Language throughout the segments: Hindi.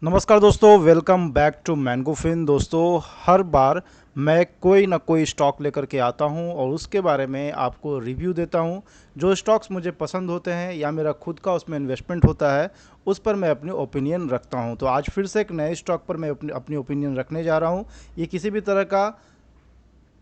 नमस्कार दोस्तों, वेलकम बैक टू मैंगोफिन। दोस्तों, हर बार मैं कोई ना कोई स्टॉक लेकर के आता हूं और उसके बारे में आपको रिव्यू देता हूं। जो स्टॉक्स मुझे पसंद होते हैं या मेरा खुद का उसमें इन्वेस्टमेंट होता है, उस पर मैं अपनी ओपिनियन रखता हूं। तो आज फिर से एक नए स्टॉक पर मैं अपनी ओपिनियन रखने जा रहा हूं। ये किसी भी तरह का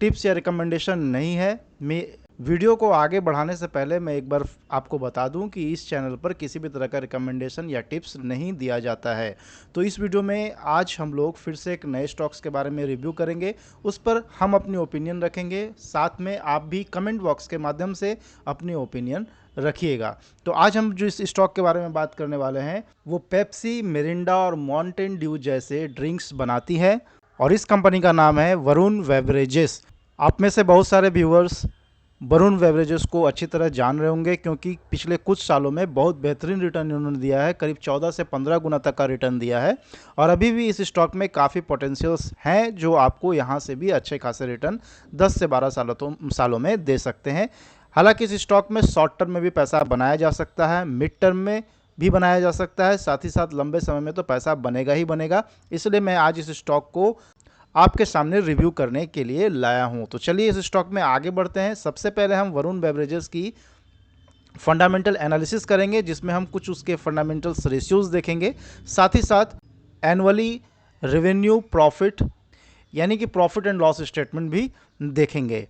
टिप्स या रिकमेंडेशन नहीं है। मैं वीडियो को आगे बढ़ाने से पहले मैं एक बार आपको बता दूं कि इस चैनल पर किसी भी तरह का रिकमेंडेशन या टिप्स नहीं दिया जाता है। तो इस वीडियो में आज हम लोग फिर से एक नए स्टॉक्स के बारे में रिव्यू करेंगे, उस पर हम अपनी ओपिनियन रखेंगे। साथ में आप भी कमेंट बॉक्स के माध्यम से अपनी ओपिनियन रखिएगा। तो आज हम जो इस स्टॉक के बारे में बात करने वाले हैं वो पेप्सी, मिरिंडा और माउंटेन ड्यू जैसे ड्रिंक्स बनाती है और इस कंपनी का नाम है वरुण बेवरेजेस। आप में से बहुत सारे व्यूअर्स वरुण बेवरेजेस को अच्छी तरह जान रहे होंगे, क्योंकि पिछले कुछ सालों में बहुत बेहतरीन रिटर्न उन्होंने दिया है। करीब 14 से 15 गुना तक का रिटर्न दिया है और अभी भी इस स्टॉक में काफ़ी पोटेंशियल्स हैं जो आपको यहाँ से भी अच्छे खासे रिटर्न 10 से 12 सालों में दे सकते हैं। हालांकि इस स्टॉक में शॉर्ट टर्म में भी पैसा बनाया जा सकता है, मिड टर्म में भी बनाया जा सकता है, साथ ही साथ लंबे समय में तो पैसा बनेगा ही बनेगा। इसलिए मैं आज इस स्टॉक को आपके सामने रिव्यू करने के लिए लाया हूं। तो चलिए इस स्टॉक में आगे बढ़ते हैं। सबसे पहले हम वरुण बेवरेजेस की फंडामेंटल एनालिसिस करेंगे, जिसमें हम कुछ उसके फंडामेंटल्स रेशियोज देखेंगे, साथ ही साथ एनुअली रेवेन्यू प्रॉफिट यानी कि प्रॉफिट एंड लॉस स्टेटमेंट भी देखेंगे।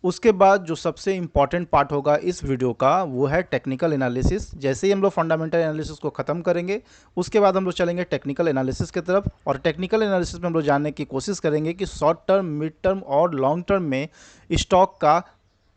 उसके बाद जो सबसे इम्पॉर्टेंट पार्ट होगा इस वीडियो का वो है टेक्निकल एनालिसिस। जैसे ही हम लोग फंडामेंटल एनालिसिस को ख़त्म करेंगे, उसके बाद हम लोग चलेंगे टेक्निकल एनालिसिस की तरफ। और टेक्निकल एनालिसिस में हम लोग जानने की कोशिश करेंगे कि शॉर्ट टर्म, मिड टर्म और लॉन्ग टर्म में स्टॉक का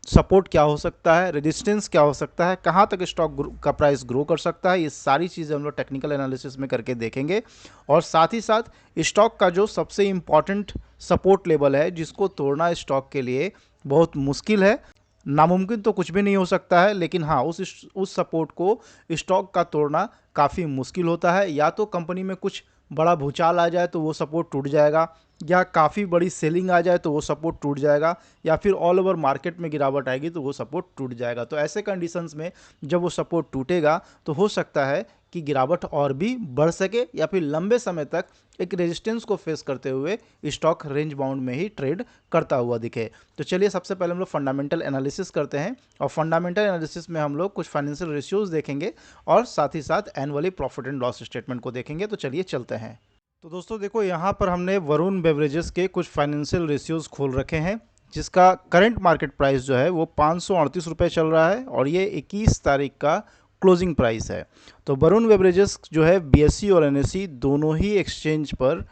सपोर्ट क्या हो सकता है, रेजिस्टेंस क्या हो सकता है, कहाँ तक स्टॉक का प्राइस ग्रो कर सकता है। ये सारी चीज़ें हम लोग टेक्निकल एनालिसिस में करके देखेंगे। और साथ ही साथ स्टॉक का जो सबसे इम्पॉर्टेंट सपोर्ट लेवल है, जिसको तोड़ना स्टॉक के लिए बहुत मुश्किल है, नामुमकिन तो कुछ भी नहीं हो सकता है, लेकिन हाँ उस सपोर्ट को स्टॉक का तोड़ना काफ़ी मुश्किल होता है। या तो कंपनी में कुछ बड़ा भूचाल आ जाए तो वो सपोर्ट टूट जाएगा, या काफ़ी बड़ी सेलिंग आ जाए तो वो सपोर्ट टूट जाएगा, या फिर ऑल ओवर मार्केट में गिरावट आएगी तो वो सपोर्ट टूट जाएगा। तो ऐसे कंडीशंस में जब वो सपोर्ट टूटेगा तो हो सकता है कि गिरावट और भी बढ़ सके, या फिर लंबे समय तक एक रेजिस्टेंस को फेस करते हुए स्टॉक रेंज बाउंड में ही ट्रेड करता हुआ दिखे। तो चलिए सबसे पहले हम लोग फंडामेंटल एनालिसिस करते हैं और फंडामेंटल एनालिसिस में हम लोग कुछ फाइनेंशियल रेशियोज देखेंगे और साथ ही साथ annually profit and loss statement को देखेंगे। तो चलिए चलते हैं। तो दोस्तों देखो, यहाँ पर हमने वरुण बेवरेजेस के कुछ फाइनेंशियल रेशियोज खोल रखे हैं, जिसका करंट मार्केट प्राइस जो है वो 538 रुपये चल रहा है और ये 21 तारीख का क्लोजिंग प्राइस है। तो वरुण बेवरेजेस जो है बीएसई और एनएसई दोनों ही एक्सचेंज पर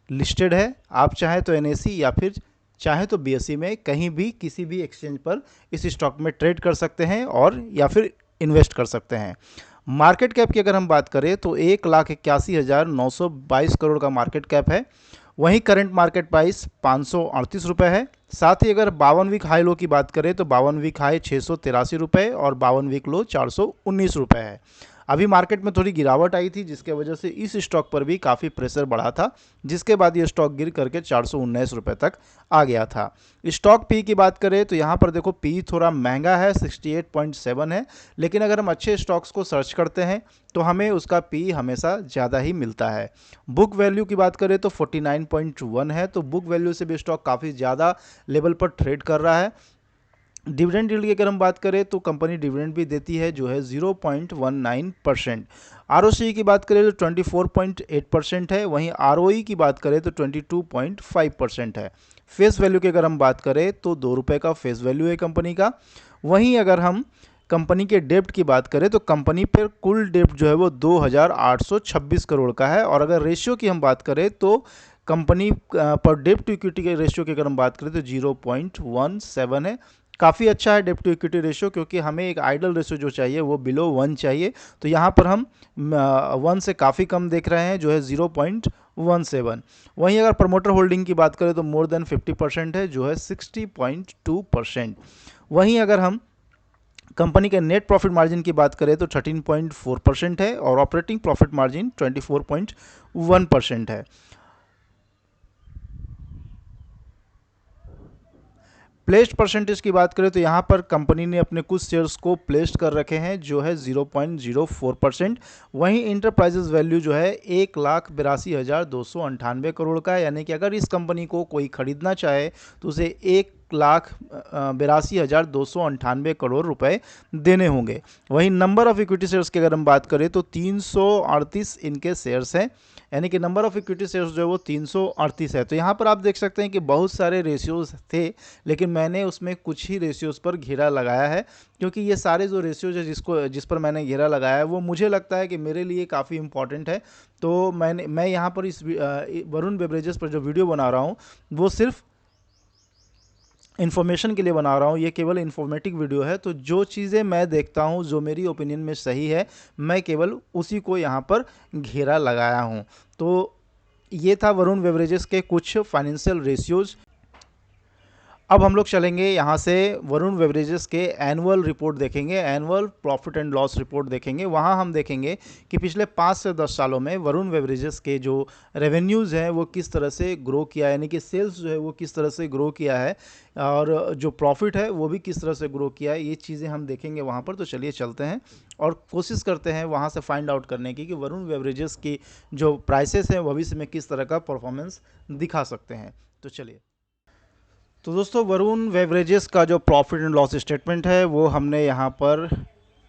लिस्टेड है। आप चाहे तो एनएसई या फिर चाहे तो बीएसई में कहीं भी किसी भी एक्सचेंज पर इस स्टॉक में ट्रेड कर सकते हैं और या फिर इन्वेस्ट कर सकते हैं। मार्केट कैप की अगर हम बात करें तो 1,81,922 करोड़ का मार्केट कैप है। वहीं करंट मार्केट प्राइस 538 रुपये है। साथ ही अगर 52 वीक हाई लो की बात करें तो 52 वीक हाई 683 रुपये और 52 वीक लो 419 रुपये है। अभी मार्केट में थोड़ी गिरावट आई थी, जिसके वजह से इस स्टॉक पर भी काफ़ी प्रेशर बढ़ा था, जिसके बाद ये स्टॉक गिर करके 419 रुपये तक आ गया था। स्टॉक पी की बात करें तो यहाँ पर देखो पी थोड़ा महंगा है, 68.7 है, लेकिन अगर हम अच्छे स्टॉक्स को सर्च करते हैं तो हमें उसका पी हमेशा ज़्यादा ही मिलता है। बुक वैल्यू की बात करें तो 49.1 है, तो बुक वैल्यू से भी स्टॉक काफ़ी ज़्यादा लेवल पर ट्रेड कर रहा है। डिविडेंड यील्ड की अगर हम बात करें तो कंपनी डिविडेंड भी देती है, जो है 0.19%। आरओसी की बात करें तो 24.8% है। वहीं आरओई की बात करें तो 22.5% है। फेस वैल्यू की अगर हम बात करें तो 2 रुपये का फेस वैल्यू है कंपनी का। वहीं अगर हम कंपनी के डेप्ट की बात करें तो कंपनी पर कुल डेप्ट जो है वो 2,826 करोड़ का है। और अगर रेशियो की हम बात करें तो कंपनी पर डेप्ट टू इक्विटी के रेशियो की अगर हम बात करें तो 0.17 है। काफ़ी अच्छा है डेप्ट टू इक्विटी रेशियो, क्योंकि हमें एक आइडल रेशियो जो चाहिए वो बिलो 1 चाहिए। तो यहाँ पर हम 1 से काफ़ी कम देख रहे हैं, जो है 0.17। वहीं अगर प्रमोटर होल्डिंग की बात करें तो मोर देन 50% है, जो है 60.2%। वहीं अगर हम कंपनी के नेट प्रॉफिट मार्जिन की बात करें तो 13.4% है और ऑपरेटिंग प्रॉफिट मार्जिन 24.1% है। प्लेस्ड परसेंटेज की बात करें तो यहाँ पर कंपनी ने अपने कुछ शेयर्स को प्लेस्ड कर रखे हैं जो है 0.04%। वहीं इंटरप्राइजेज वैल्यू जो है 1,82,298 करोड़ का है, यानी कि अगर इस कंपनी को कोई खरीदना चाहे तो उसे 1,82,298 करोड़ रुपए देने होंगे। वहीं नंबर ऑफ इक्विटी शेयर्स की अगर हम बात करें तो 338 इनके शेयर्स हैं, यानी कि नंबर ऑफ इक्विटी शेयर्स जो है वो 338 है। तो यहाँ पर आप देख सकते हैं कि बहुत सारे रेशियोज थे, लेकिन मैंने उसमें कुछ ही रेशियोज पर घेरा लगाया है, क्योंकि ये सारे जो रेशियोज है जिस पर मैंने घेरा लगाया है वो मुझे लगता है कि मेरे लिए काफ़ी इंपॉर्टेंट है। तो मैं यहाँ पर इस वरुण बेवरेजेस पर जो वीडियो बना रहा हूँ वो सिर्फ इन्फॉर्मेशन के लिए बना रहा हूँ, ये केवल इन्फॉर्मेटिव वीडियो है। तो जो चीज़ें मैं देखता हूँ, जो मेरी ओपिनियन में सही है, मैं केवल उसी को यहाँ पर घेरा लगाया हूँ। तो ये था वरुण बेवरेजेस के कुछ फाइनेंशियल रेशियोज। अब हम लोग चलेंगे यहाँ से वरुण बेवरेजेस के एनुअल रिपोर्ट देखेंगे, annual profit and loss report देखेंगे। वहाँ हम देखेंगे कि पिछले 5 से 10 सालों में वरुण बेवरेजेस के जो रेवेन्यूज़ हैं वो किस तरह से ग्रो किया है, यानी कि सेल्स जो है वो किस तरह से ग्रो किया है, और जो प्रॉफिट है वो भी किस तरह से ग्रो किया है। ये चीज़ें हम देखेंगे वहाँ पर। तो चलिए चलते हैं और कोशिश करते हैं वहाँ से फाइंड आउट करने की कि वरुण बेवरेजेस की जो प्राइसेस हैं भविष्य में किस तरह का परफॉर्मेंस दिखा सकते हैं। तो चलिए, तो दोस्तों वरुण बेवरेजेस का जो प्रॉफिट एंड लॉस स्टेटमेंट है वो हमने यहाँ पर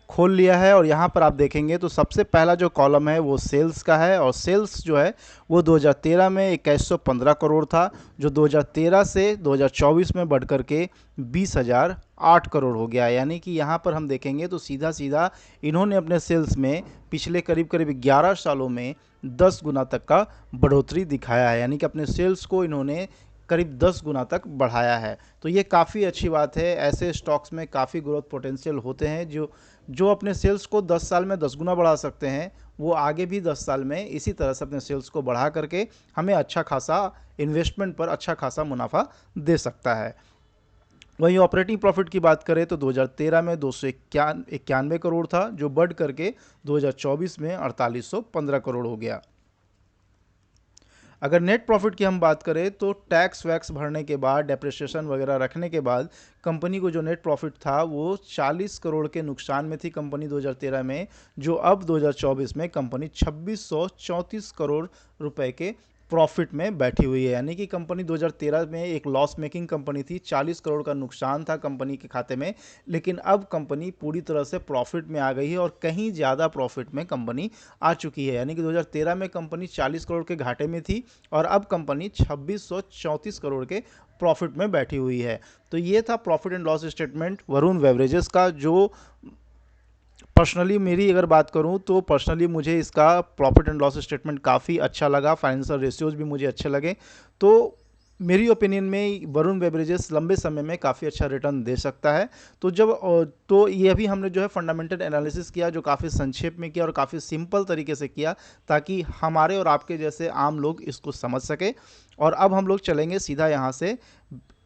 खोल लिया है, और यहाँ पर आप देखेंगे तो सबसे पहला जो कॉलम है वो सेल्स का है, और सेल्स जो है वो 2013 में 2115 करोड़ था, जो 2013 से 2024 में बढ़ कर के 20,008 करोड़ हो गया। यानी कि यहाँ पर हम देखेंगे तो सीधा सीधा इन्होंने अपने सेल्स में पिछले करीब करीब 11 सालों में 10 गुना तक का बढ़ोतरी दिखाया है, यानी कि अपने सेल्स को इन्होंने करीब 10 गुना तक बढ़ाया है। तो ये काफ़ी अच्छी बात है। ऐसे स्टॉक्स में काफ़ी ग्रोथ पोटेंशियल होते हैं जो अपने सेल्स को 10 साल में 10 गुना बढ़ा सकते हैं, वो आगे भी 10 साल में इसी तरह से अपने सेल्स को बढ़ा करके हमें अच्छा खासा इन्वेस्टमेंट पर अच्छा खासा मुनाफा दे सकता है। वहीं ऑपरेटिंग प्रॉफिट की बात करें तो 2013 में 291 करोड़ था, जो बढ़ करके 2024 में 4815 करोड़ हो गया। अगर नेट प्रॉफिट की हम बात करें तो टैक्स वैक्स भरने के बाद, डेप्रिसिएशन वगैरह रखने के बाद कंपनी को जो नेट प्रॉफिट था वो 40 करोड़ के नुकसान में थी कंपनी 2013 में, जो अब 2024 में कंपनी 2634 करोड़ रुपए के प्रॉफिट में बैठी हुई है। यानी कि कंपनी 2013 में एक लॉस मेकिंग कंपनी थी, 40 करोड़ का नुकसान था कंपनी के खाते में, लेकिन अब कंपनी पूरी तरह से प्रॉफिट में आ गई है और कहीं ज़्यादा प्रॉफिट में कंपनी आ चुकी है। यानी कि 2013 में कंपनी 40 करोड़ के घाटे में थी और अब कंपनी 2634 करोड़ के प्रॉफिट में बैठी हुई है। तो ये था profit and loss statement Varun beverages का, जो पर्सनली मेरी अगर बात करूं तो पर्सनली मुझे इसका प्रॉफिट एंड लॉस स्टेटमेंट काफ़ी अच्छा लगा, फाइनेंशियल रेशियोज भी मुझे अच्छे लगे। तो मेरी ओपिनियन में वरुण बेवरेजेस लंबे समय में काफ़ी अच्छा रिटर्न दे सकता है। तो ये अभी हमने जो है फंडामेंटल एनालिसिस किया, जो काफ़ी संक्षेप में किया और काफ़ी सिंपल तरीके से किया, ताकि हमारे और आपके जैसे आम लोग इसको समझ सके। और अब हम लोग चलेंगे सीधा यहाँ से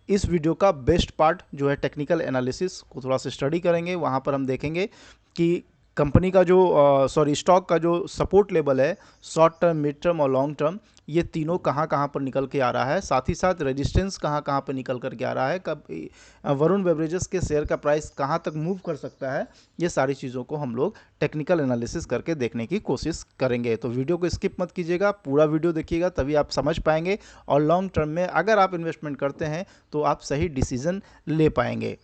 इस वीडियो का बेस्ट पार्ट जो है टेक्निकल एनालिसिस को थोड़ा सा स्टडी करेंगे। वहाँ पर हम देखेंगे कि कंपनी का जो स्टॉक का जो सपोर्ट लेवल है, शॉर्ट टर्म, मिड टर्म और लॉन्ग टर्म, ये तीनों कहाँ कहाँ पर निकल के आ रहा है, साथ ही साथ रेजिस्टेंस कहाँ कहाँ पर निकल कर के आ रहा है, कब वरुण बेवरेजेस के शेयर का प्राइस कहाँ तक मूव कर सकता है, ये सारी चीज़ों को हम लोग टेक्निकल एनालिसिस करके देखने की कोशिश करेंगे। तो वीडियो को स्किप मत कीजिएगा, पूरा वीडियो देखिएगा, तभी आप समझ पाएंगे और लॉन्ग टर्म में अगर आप इन्वेस्टमेंट करते हैं तो आप सही डिसीजन ले पाएंगे।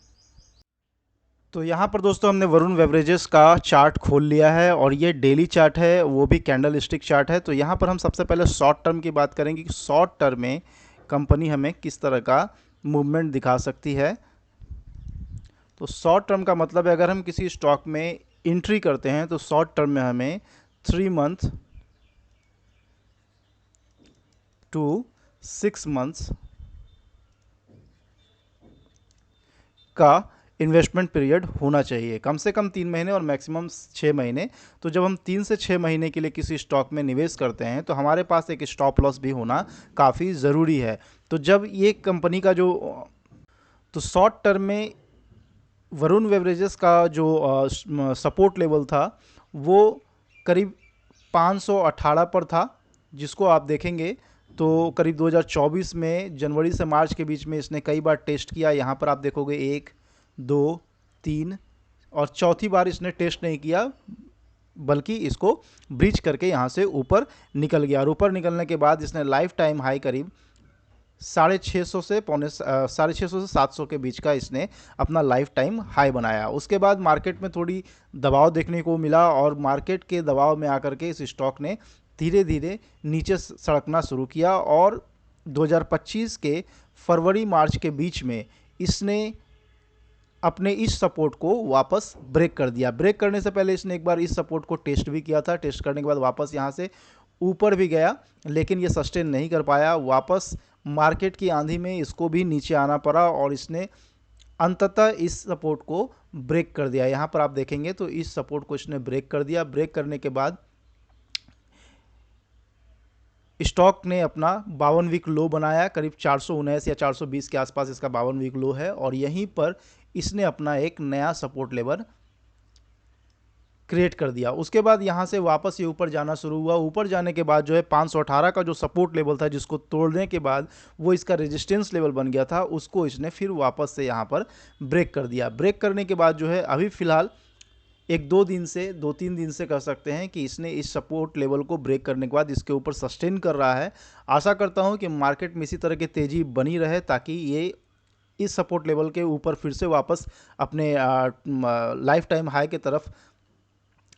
तो यहाँ पर दोस्तों हमने वरुण बेवरेजेस का चार्ट खोल लिया है और ये डेली चार्ट है, वो भी कैंडल स्टिक चार्ट है। तो यहाँ पर हम सबसे पहले शॉर्ट टर्म की बात करेंगे कि शॉर्ट टर्म में कंपनी हमें किस तरह का मूवमेंट दिखा सकती है। तो शॉर्ट टर्म का मतलब है अगर हम किसी स्टॉक में एंट्री करते हैं तो शॉर्ट टर्म में हमें 3 मंथ टू 6 मंथ्स का इन्वेस्टमेंट पीरियड होना चाहिए, कम से कम 3 महीने और मैक्सिमम 6 महीने। तो जब हम 3 से 6 महीने के लिए किसी स्टॉक में निवेश करते हैं तो हमारे पास एक स्टॉप लॉस भी होना काफ़ी ज़रूरी है। तो जब ये कंपनी का तो शॉर्ट टर्म में वरुण बेवरेजेस का जो सपोर्ट लेवल था वो करीब 518 पर था, जिसको आप देखेंगे तो करीब 2024 में जनवरी से मार्च के बीच में इसने कई बार टेस्ट किया। यहाँ पर आप देखोगे 1, 2, 3 और चौथी बार इसने टेस्ट नहीं किया, बल्कि इसको ब्रीच करके यहाँ से ऊपर निकल गया। और ऊपर निकलने के बाद इसने लाइफ टाइम हाई करीब 650 से 700 के बीच का इसने अपना लाइफ टाइम हाई बनाया। उसके बाद मार्केट में थोड़ी दबाव देखने को मिला और मार्केट के दबाव में आकर के इस स्टॉक ने धीरे धीरे नीचे सड़कना शुरू किया और 2025 के फरवरी मार्च के बीच में इसने अपने इस सपोर्ट को वापस ब्रेक कर दिया। ब्रेक करने से पहले इसने एक बार इस सपोर्ट को टेस्ट भी किया था। टेस्ट करने के बाद वापस यहाँ से ऊपर भी गया, लेकिन ये सस्टेन नहीं कर पाया। वापस मार्केट की आंधी में इसको भी नीचे आना पड़ा और इसने अंततः इस सपोर्ट को ब्रेक कर दिया। यहाँ पर आप देखेंगे तो इस सपोर्ट को इसने ब्रेक कर दिया। ब्रेक करने के बाद स्टॉक ने अपना 52 वीक लो बनाया, करीब 419 या 420 के आसपास इसका 52 वीक लो है और यहीं पर इसने अपना एक नया सपोर्ट लेवल क्रिएट कर दिया। उसके बाद यहाँ से वापस ये ऊपर जाना शुरू हुआ। ऊपर जाने के बाद जो है 518 का जो सपोर्ट लेवल था, जिसको तोड़ने के बाद वो इसका रेजिस्टेंस लेवल बन गया था, उसको इसने फिर वापस से यहाँ पर ब्रेक कर दिया। ब्रेक करने के बाद जो है अभी फ़िलहाल 2-3 दिन से कह सकते हैं कि इसने इस सपोर्ट लेवल को ब्रेक करने के बाद इसके ऊपर सस्टेन कर रहा है। आशा करता हूँ कि मार्केट में इसी तरह की तेज़ी बनी रहे ताकि ये इस सपोर्ट लेवल के ऊपर फिर से वापस अपने लाइफ टाइम हाई की तरफ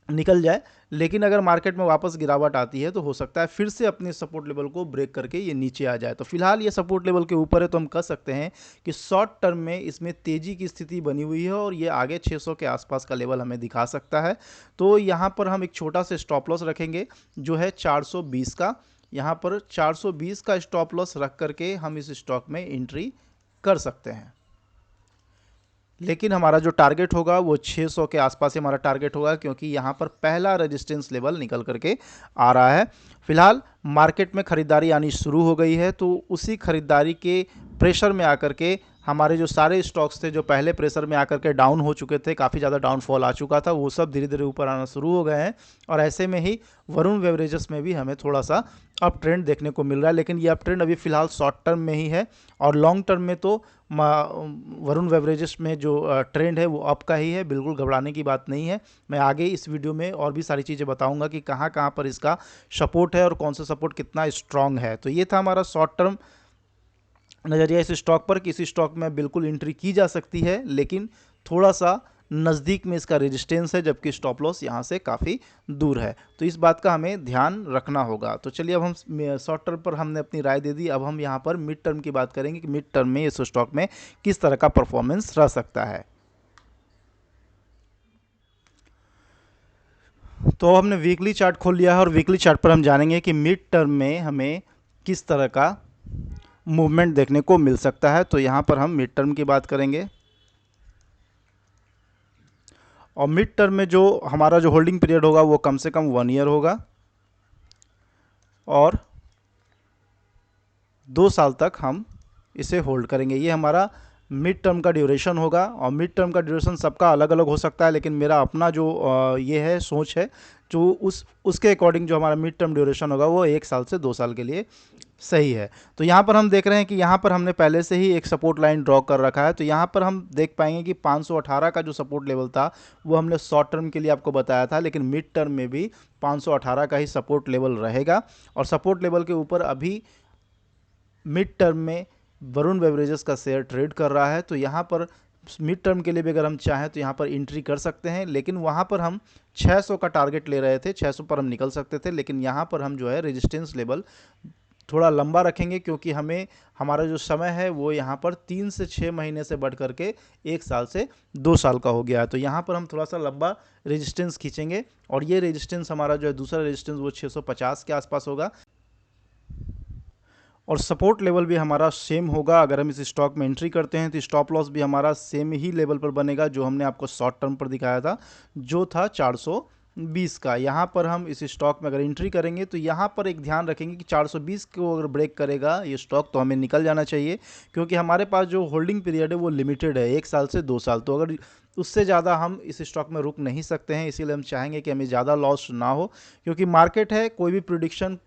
निकल जाए। लेकिन अगर मार्केट में वापस गिरावट आती है तो हो सकता है फिर से अपने सपोर्ट लेवल को ब्रेक करके ये नीचे आ जाए। तो फिलहाल ये सपोर्ट लेवल के ऊपर है, तो हम कह सकते हैं कि शॉर्ट टर्म में इसमें तेज़ी की स्थिति बनी हुई है और ये आगे 600 के आसपास का लेवल हमें दिखा सकता है। तो यहाँ पर हम एक छोटा सा स्टॉप लॉस रखेंगे जो है 420 का। यहाँ पर 420 का स्टॉप लॉस रख करके हम इस स्टॉक में एंट्री कर सकते हैं। लेकिन हमारा जो टारगेट होगा वो 600 के आसपास ही हमारा टारगेट होगा, क्योंकि यहाँ पर पहला रेजिस्टेंस लेवल निकल करके आ रहा है। फिलहाल मार्केट में ख़रीदारी आनी शुरू हो गई है, तो उसी ख़रीदारी के प्रेशर में आकर के हमारे जो सारे स्टॉक्स थे जो पहले प्रेशर में आकर के डाउन हो चुके थे, काफ़ी ज़्यादा डाउनफॉल आ चुका था, वो सब धीरे धीरे ऊपर आना शुरू हो गए हैं। और ऐसे में ही वरुण बेवरेजेस में भी हमें थोड़ा सा अप ट्रेंड देखने को मिल रहा है, लेकिन ये अप ट्रेंड अभी फ़िलहाल शॉर्ट टर्म में ही है और लॉन्ग टर्म में तो वरुण बेवरेजेस में जो ट्रेंड है वो अप का ही है, बिल्कुल घबराने की बात नहीं है। मैं आगे इस वीडियो में और भी सारी चीज़ें बताऊंगा कि कहाँ कहाँ पर इसका सपोर्ट है और कौन सा सपोर्ट कितना स्ट्रांग है। तो ये था हमारा शॉर्ट टर्म नज़रिया इस स्टॉक पर कि इस स्टॉक में बिल्कुल एंट्री की जा सकती है, लेकिन थोड़ा सा नज़दीक में इसका रेजिस्टेंस है, जबकि स्टॉप लॉस यहाँ से काफ़ी दूर है। तो इस बात का हमें ध्यान रखना होगा। तो चलिए अब हम शॉर्ट टर्म पर हमने अपनी राय दे दी, अब हम यहाँ पर मिड टर्म की बात करेंगे कि मिड टर्म में इस स्टॉक में किस तरह का परफॉर्मेंस रह सकता है। तो हमने वीकली चार्ट खोल लिया है और वीकली चार्ट पर हम जानेंगे कि मिड टर्म में हमें किस तरह का मूवमेंट देखने को मिल सकता है। तो यहाँ पर हम मिड टर्म की बात करेंगे और मिड टर्म में जो हमारा जो होल्डिंग पीरियड होगा वो कम से कम 1 ईयर होगा और 2 साल तक हम इसे होल्ड करेंगे। ये हमारा मिड टर्म का ड्यूरेशन होगा और मिड टर्म का ड्यूरेशन सबका अलग अलग हो सकता है, लेकिन मेरा अपना जो ये है सोच है जो उसके अकॉर्डिंग जो हमारा मिड टर्म ड्यूरेशन होगा वो 1 साल से 2 साल के लिए सही है। तो यहाँ पर हम देख रहे हैं कि यहाँ पर हमने पहले से ही एक सपोर्ट लाइन ड्रॉ कर रखा है। तो यहाँ पर हम देख पाएंगे कि 518 का जो सपोर्ट लेवल था वो हमने शॉर्ट टर्म के लिए आपको बताया था, लेकिन मिड टर्म में भी 518 का ही सपोर्ट लेवल रहेगा और सपोर्ट लेवल के ऊपर अभी मिड टर्म में वरुण बेवरेजेस का शेयर ट्रेड कर रहा है। तो यहाँ पर मिड टर्म के लिए भी अगर हम चाहें तो यहाँ पर एंट्री कर सकते हैं, लेकिन वहाँ पर हम 600 का टारगेट ले रहे थे, 600 पर हम निकल सकते थे, लेकिन यहाँ पर हम जो है रेजिस्टेंस लेवल थोड़ा लंबा रखेंगे, क्योंकि हमें हमारा जो समय है वो यहाँ पर 3 से 6 महीने से बढ़ करके 1 साल से 2 साल का हो गया है। तो यहाँ पर हम थोड़ा सा लंबा रेजिस्टेंस खींचेंगे और ये रेजिस्टेंस हमारा जो है दूसरा रेजिस्टेंस वो 650 के आसपास होगा और सपोर्ट लेवल भी हमारा सेम होगा। अगर हम इस स्टॉक में एंट्री करते हैं तो स्टॉप लॉस भी हमारा सेम ही लेवल पर बनेगा जो हमने आपको शॉर्ट टर्म पर दिखाया था, जो था 420 का। यहाँ पर हम इस स्टॉक में अगर एंट्री करेंगे तो यहाँ पर एक ध्यान रखेंगे कि 420 को अगर ब्रेक करेगा ये स्टॉक तो हमें निकल जाना चाहिए, क्योंकि हमारे पास जो होल्डिंग पीरियड है वो लिमिटेड है, 1 साल से 2 साल। तो अगर उससे ज़्यादा हम इस स्टॉक में रुक नहीं सकते हैं, इसीलिए हम चाहेंगे कि हमें ज़्यादा लॉस ना हो, क्योंकि मार्केट है, कोई भी प्रिडिक्शन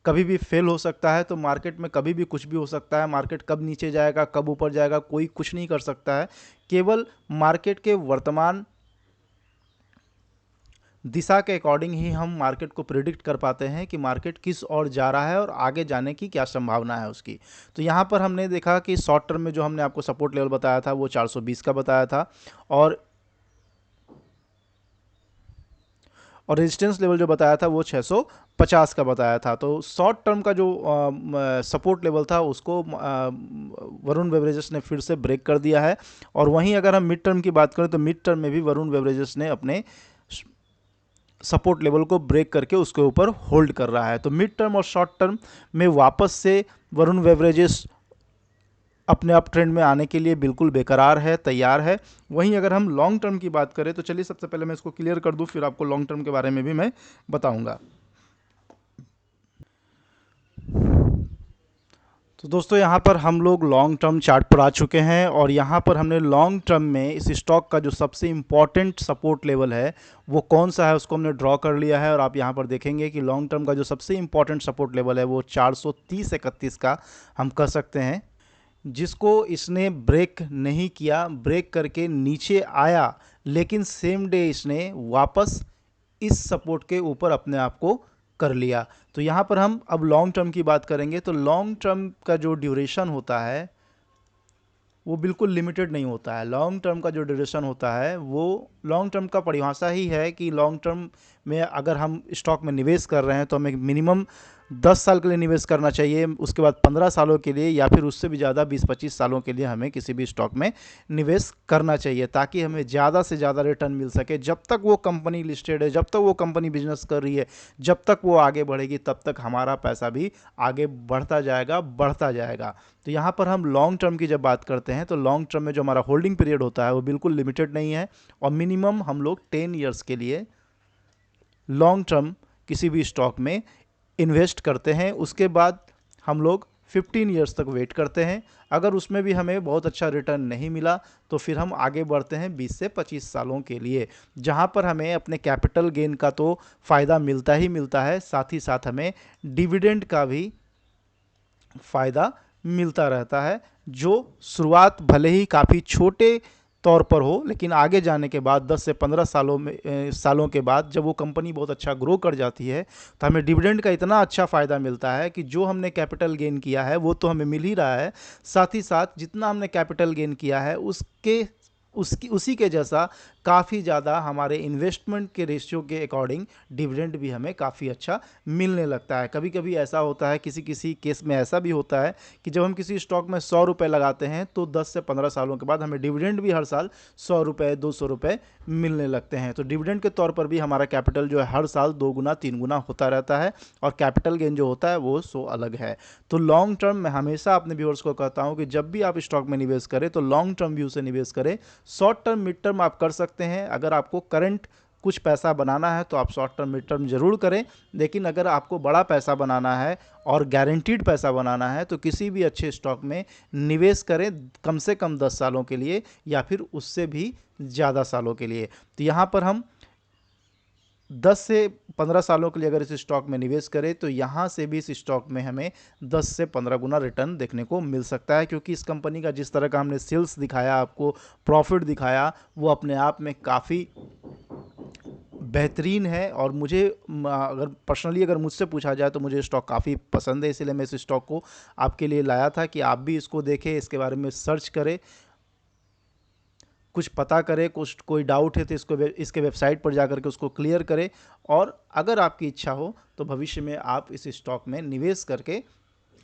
कभी भी फेल हो सकता है। तो मार्केट में कभी भी कुछ भी हो सकता है, मार्केट कब नीचे जाएगा कब ऊपर जाएगा कोई कुछ नहीं कर सकता है। केवल मार्केट के वर्तमान दिशा के अकॉर्डिंग ही हम मार्केट को प्रिडिक्ट कर पाते हैं कि मार्केट किस ओर जा रहा है और आगे जाने की क्या संभावना है उसकी। तो यहाँ पर हमने देखा कि शॉर्ट टर्म में जो हमने आपको सपोर्ट लेवल बताया था वो 420 का बताया था, और रेजिस्टेंस लेवल जो बताया था वो 650 का बताया था। तो शॉर्ट टर्म का जो सपोर्ट लेवल था उसको वरुण बेवरेजेस ने फिर से ब्रेक कर दिया है। और वहीं अगर हम मिड टर्म की बात करें तो मिड टर्म में भी वरुण बेवरेजेस ने अपने सपोर्ट लेवल को ब्रेक करके उसके ऊपर होल्ड कर रहा है। तो मिड टर्म और शॉर्ट टर्म में वापस से वरुण बेवरेजेस अपने अप ट्रेंड में आने के लिए बिल्कुल बेकरार है, तैयार है। वहीं अगर हम लॉन्ग टर्म की बात करें तो चलिए सबसे पहले मैं इसको क्लियर कर दूं, फिर आपको लॉन्ग टर्म के बारे में भी मैं बताऊंगा। तो दोस्तों यहाँ पर हम लोग लॉन्ग टर्म चार्ट पर आ चुके हैं, और यहाँ पर हमने लॉन्ग टर्म में इस स्टॉक का जो सबसे इम्पॉर्टेंट सपोर्ट लेवल है वो कौन सा है उसको हमने ड्रॉ कर लिया है। और आप यहाँ पर देखेंगे कि लॉन्ग टर्म का जो सबसे इम्पॉर्टेंट सपोर्ट लेवल है वो 430-31 का हम कह सकते हैं, जिसको इसने ब्रेक नहीं किया, ब्रेक करके नीचे आया, लेकिन सेम डे इसने वापस इस सपोर्ट के ऊपर अपने आप को कर लिया। तो यहाँ पर हम अब लॉन्ग टर्म की बात करेंगे। तो लॉन्ग टर्म का जो ड्यूरेशन होता है वो बिल्कुल लिमिटेड नहीं होता है। लॉन्ग टर्म का जो ड्यूरेशन होता है वो लॉन्ग टर्म का परिभाषा ही है कि लॉन्ग टर्म में अगर हम स्टॉक में निवेश कर रहे हैं तो हमें मिनिमम 10 साल के लिए निवेश करना चाहिए, उसके बाद 15 सालों के लिए, या फिर उससे भी ज़्यादा 20-25 सालों के लिए हमें किसी भी स्टॉक में निवेश करना चाहिए, ताकि हमें ज़्यादा से ज़्यादा रिटर्न मिल सके। जब तक वो कंपनी लिस्टेड है, जब तक वो कंपनी बिजनेस कर रही है, जब तक वो आगे बढ़ेगी, तब तक हमारा पैसा भी आगे बढ़ता जाएगा, बढ़ता जाएगा। तो यहाँ पर हम लॉन्ग टर्म की जब बात करते हैं तो लॉन्ग टर्म में जो हमारा होल्डिंग पीरियड होता है वो बिल्कुल लिमिटेड नहीं है, और मिनिमम हम लोग 10 ईयर्स के लिए लॉन्ग टर्म किसी भी स्टॉक में इन्वेस्ट करते हैं। उसके बाद हम लोग 15 ईयर्स तक वेट करते हैं। अगर उसमें भी हमें बहुत अच्छा रिटर्न नहीं मिला तो फिर हम आगे बढ़ते हैं 20 से 25 सालों के लिए, जहां पर हमें अपने कैपिटल गेन का तो फ़ायदा मिलता ही मिलता है, साथ ही साथ हमें डिविडेंड का भी फ़ायदा मिलता रहता है, जो शुरुआत भले ही काफ़ी छोटे तौर पर हो, लेकिन आगे जाने के बाद 10 से 15 सालों के बाद जब वो कंपनी बहुत अच्छा ग्रो कर जाती है तो हमें डिविडेंड का इतना अच्छा फ़ायदा मिलता है कि जो हमने कैपिटल गेन किया है वो तो हमें मिल ही रहा है, साथ ही साथ जितना हमने कैपिटल गेन किया है उसी के जैसा काफ़ी ज़्यादा हमारे इन्वेस्टमेंट के रेशियो के अकॉर्डिंग डिविडेंड भी हमें काफ़ी अच्छा मिलने लगता है। कभी कभी ऐसा होता है, किसी केस में ऐसा भी होता है कि जब हम किसी स्टॉक में 100 रुपये लगाते हैं तो 10 से 15 सालों के बाद हमें डिविडेंड भी हर साल 100 रुपये 200 रुपये मिलने लगते हैं। तो डिविडेंड के तौर पर भी हमारा कैपिटल जो है हर साल 2 गुना 3 गुना होता रहता है, और कैपिटल गेन जो होता है वो सो अलग है। तो लॉन्ग टर्म में हमेशा अपने व्यूअर्स को कहता हूँ कि जब भी आप स्टॉक में निवेश करें तो लॉन्ग टर्म व्यू से निवेश करें। शॉर्ट टर्म मिड टर्म आप कर सकते हैं, अगर आपको करंट कुछ पैसा बनाना है तो आप शॉर्ट टर्म मिड टर्म जरूर करें, लेकिन अगर आपको बड़ा पैसा बनाना है और गारंटीड पैसा बनाना है तो किसी भी अच्छे स्टॉक में निवेश करें, कम से कम 10 सालों के लिए या फिर उससे भी ज़्यादा सालों के लिए। तो यहाँ पर हम 10 से 15 सालों के लिए अगर इस स्टॉक में निवेश करें तो यहाँ से भी इस स्टॉक में हमें 10 से 15 गुना रिटर्न देखने को मिल सकता है, क्योंकि इस कंपनी का जिस तरह का हमने सेल्स दिखाया, आपको प्रॉफिट दिखाया, वो अपने आप में काफ़ी बेहतरीन है। और मुझे अगर पर्सनली अगर मुझसे पूछा जाए तो मुझे स्टॉक काफ़ी पसंद है, इसलिए मैं इस स्टॉक को आपके लिए लाया था कि आप भी इसको देखें, इसके बारे में सर्च करें, कुछ पता करें, कुछ कोई डाउट है तो इसके वेबसाइट पर जाकर के उसको क्लियर करें, और अगर आपकी इच्छा हो तो भविष्य में आप इस स्टॉक में निवेश करके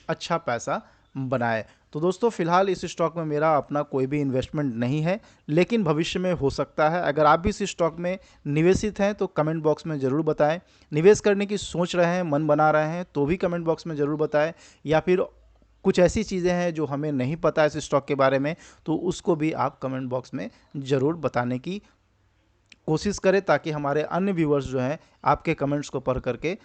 अच्छा पैसा बनाए। तो दोस्तों फिलहाल इस स्टॉक में मेरा अपना कोई भी इन्वेस्टमेंट नहीं है, लेकिन भविष्य में हो सकता है। अगर आप भी इस स्टॉक में निवेशित हैं तो कमेंट बॉक्स में ज़रूर बताएं। निवेश करने की सोच रहे हैं, मन बना रहे हैं तो भी कमेंट बॉक्स में ज़रूर बताएं, या फिर कुछ ऐसी चीज़ें हैं जो हमें नहीं पता है इस स्टॉक के बारे में तो उसको भी आप कमेंट बॉक्स में ज़रूर बताने की कोशिश करें, ताकि हमारे अन्य व्यूअर्स जो हैं आपके कमेंट्स को पढ़ करके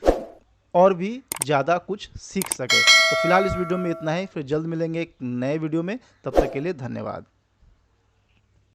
और भी ज़्यादा कुछ सीख सके। तो फिलहाल इस वीडियो में इतना ही, फिर जल्द मिलेंगे एक नए वीडियो में, तब तक के लिए धन्यवाद।